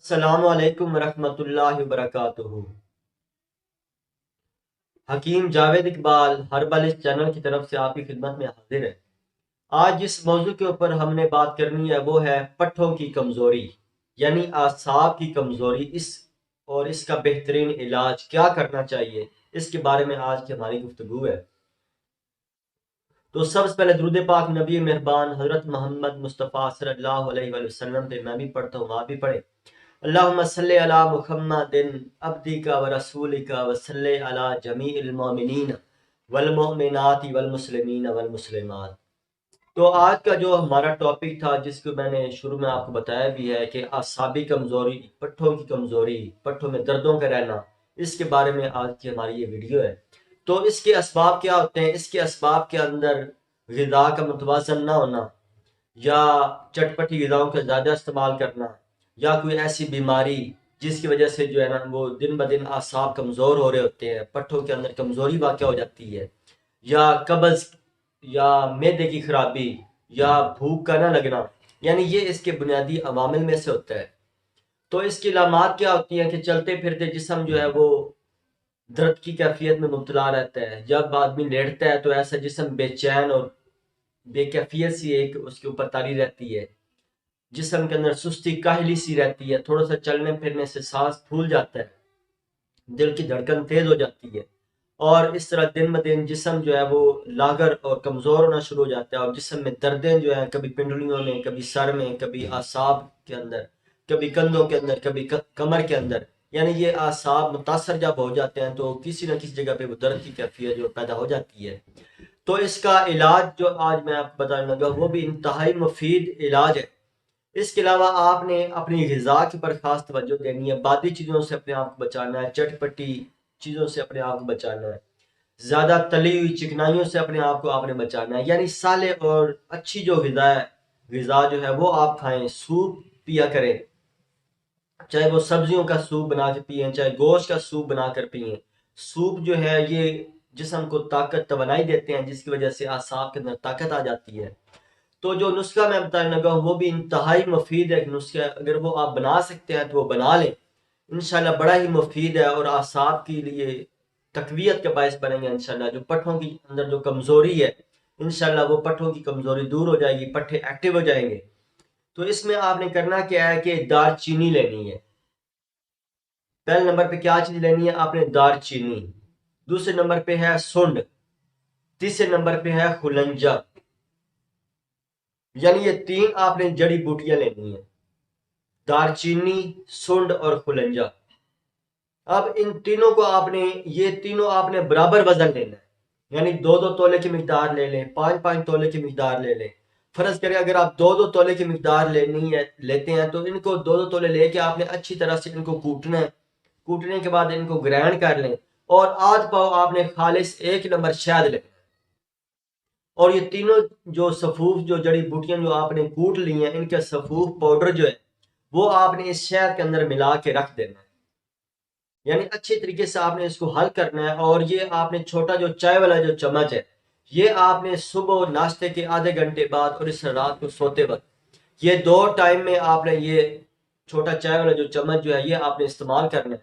السلام علیکم ورحمۃ اللہ وبرکاتہ۔ حکیم جاوید اقبال ہربل چینل کی طرف سے آپ کی خدمت میں حاضر ہے۔ آج جس موضوع کے اوپر ہم نے بات کرنی ہے وہ ہے پٹھوں کی کمزوری، یعنی اعصاب کی کمزوری، اس کا بہترین علاج کیا کرنا چاہیے، اس کے بارے میں آج کی ہماری گفتگو ہے۔ تو سب سے پہلے درود پاک نبی مہربان حضرت محمد مصطفیٰ صلی اللہ علیہ وآلہ وسلم پہ میں بھی پڑھتا ہوں، آپ بھی پڑھیں۔ اللہم صلی علی محمد عبدک و رسولک و صلی علی جمیع المؤمنین والمؤمنات والمسلمین والمسلمات۔ تو آج کا جو ہمارا ٹاپک تھا، جس کو میں نے شروع میں آپ کو بتایا بھی ہے کہ اعصابی کمزوری، پٹھوں کی کمزوری، پٹھوں میں دردوں کا رہنا، اس کے بارے میں آج کی ہماری یہ ویڈیو ہے۔ تو اس کے اسباب کیا ہوتے ہیں؟ اس کے اسباب کے اندر غذا کا متوازن نہ ہونا، یا چٹپٹی غذاؤں کا زیادہ استعمال کرنا، یا کوئی ایسی بیماری جس کی وجہ سے جو ہے نا وہ دن بدن اعصاب کمزور ہو رہے ہوتے ہیں، پٹھوں کے اندر کمزوری واقع ہو جاتی ہے، یا قبض، یا معدے کی خرابی، یا بھوک کا نہ لگنا، یعنی یہ اس کے بنیادی عوامل میں سے ہوتا ہے۔ تو اس کی علامات کیا ہوتی ہیں کہ چلتے پھرتے جسم جو ہے وہ درد کی کیفیت میں مبتلا رہتا ہے۔ جب آدمی لیٹتا ہے تو ایسا جسم بے چین اور بے کیفیت سی ایک اس کے اوپر تاری رہتی ہے، جسم کے اندر سستی کاہلی سی رہتی ہے، تھوڑا سا چلنے پھرنے سے سانس پھول جاتا ہے، دل کی دھڑکن تیز ہو جاتی ہے، اور اس طرح دن بدن جسم جو ہے وہ لاغر اور کمزور ہونا شروع ہو جاتا ہے، اور جسم میں دردیں جو ہیں کبھی پنڈلیوں میں، کبھی سر میں، کبھی اعصاب کے اندر، کبھی کندھوں کے اندر، کبھی کمر کے اندر، یعنی یہ اعصاب متاثر جب ہو جاتے ہیں تو کسی نہ کسی جگہ پہ وہ درد کی کیفیت جو پیدا ہو جاتی ہے۔ تو اس کا علاج جو آج میں آپ کو بتانے لگا وہ بھی انتہائی مفید علاج ہے۔ اس کے علاوہ آپ نے اپنی غذا کے پر خاص توجہ دینی ہے، بادی چیزوں سے اپنے آپ کو بچانا ہے، چٹپٹی چیزوں سے اپنے آپ کو بچانا ہے، زیادہ تلی ہوئی چکنائیوں سے اپنے آپ کو آپ نے بچانا ہے، یعنی صالح اور اچھی جو غذا جو ہے وہ آپ کھائیں، سوپ پیا کریں، چاہے وہ سبزیوں کا سوپ بنا کے پئیں، چاہے گوشت کا سوپ بنا کر پئیں۔ سوپ جو ہے یہ جسم کو طاقت توانائی دیتے ہیں، جس کی وجہ سے اعصاب کے اندر طاقت آ جاتی ہے۔ تو جو نسخہ میں بتانے لگا ہوں وہ بھی انتہائی مفید ہے، نسخہ اگر وہ آپ بنا سکتے ہیں تو وہ بنا لیں، انشاءاللہ بڑا ہی مفید ہے، اور اعصاب کے لیے تقویت کا باعث بنیں گے انشاءاللہ۔ جو پٹھوں کی اندر جو کمزوری ہے، انشاءاللہ وہ پٹھوں کی کمزوری دور ہو جائے گی، پٹھے ایکٹیو ہو جائیں گے۔ تو اس میں آپ نے کرنا کیا ہے کہ دار چینی لینی ہے۔ پہلے نمبر پہ کیا چیز لینی ہے آپ نے؟ دار چینی۔ دوسرے نمبر پہ ہے سنڈ۔ تیسرے نمبر پہ ہے خلنجا، یعنی یہ تین آپ نے جڑی بوٹیاں لینی ہیں، دار چینی، سنڈ اور خلنجا۔ اب ان تینوں کو یہ تینوں آپ نے برابر وزن لینا ہے، یعنی 2-2 تولے کی مقدار لے لیں، 5-5 تولے کی مقدار لے لیں۔ فرض کریں اگر آپ 2-2 تولے کی مقدار لیتے ہیں تو ان کو 2-2 تولے لے کے آپ نے اچھی طرح سے ان کو کوٹنا ہے۔ کوٹنے کے بعد ان کو گرائنڈ کر لیں، اور آدھ پاؤ آپ نے خالص 1 نمبر شہد لینا ہے، اور یہ تینوں جو صفوف، جو جڑی بوٹیاں جو آپ نے کوٹ لی ہیں، ان کا صفوف پاؤڈر جو ہے وہ آپ نے اس شہد کے اندر ملا کے رکھ دینا ہے، یعنی اچھی طریقے سے آپ نے اس کو حل کرنا ہے۔ اور یہ آپ نے چھوٹا جو چائے والا جو چمچ ہے، یہ آپ نے صبح ناشتے کے آدھے گھنٹے بعد اور اس رات کو سوتے وقت، یہ 2 ٹائم میں آپ نے یہ چھوٹا چائے والا جو چمچ جو ہے یہ آپ نے استعمال کرنا ہے۔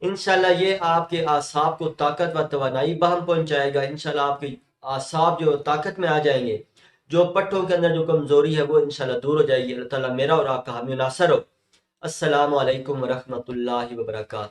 انشاءاللہ یہ آپ کے اعصاب کو طاقت و توانائی بہم پہنچائے گا، انشاءاللہ آپ کے اعصاب جو طاقت میں آ جائیں گے، جو پٹھوں کے اندر جو کمزوری ہے وہ انشاءاللہ دور ہو جائے گی۔ اللہ تعالیٰ میرا اور آپ کا حامی و ناصر ہو۔ السلام علیکم ورحمۃ اللہ وبرکاتہ۔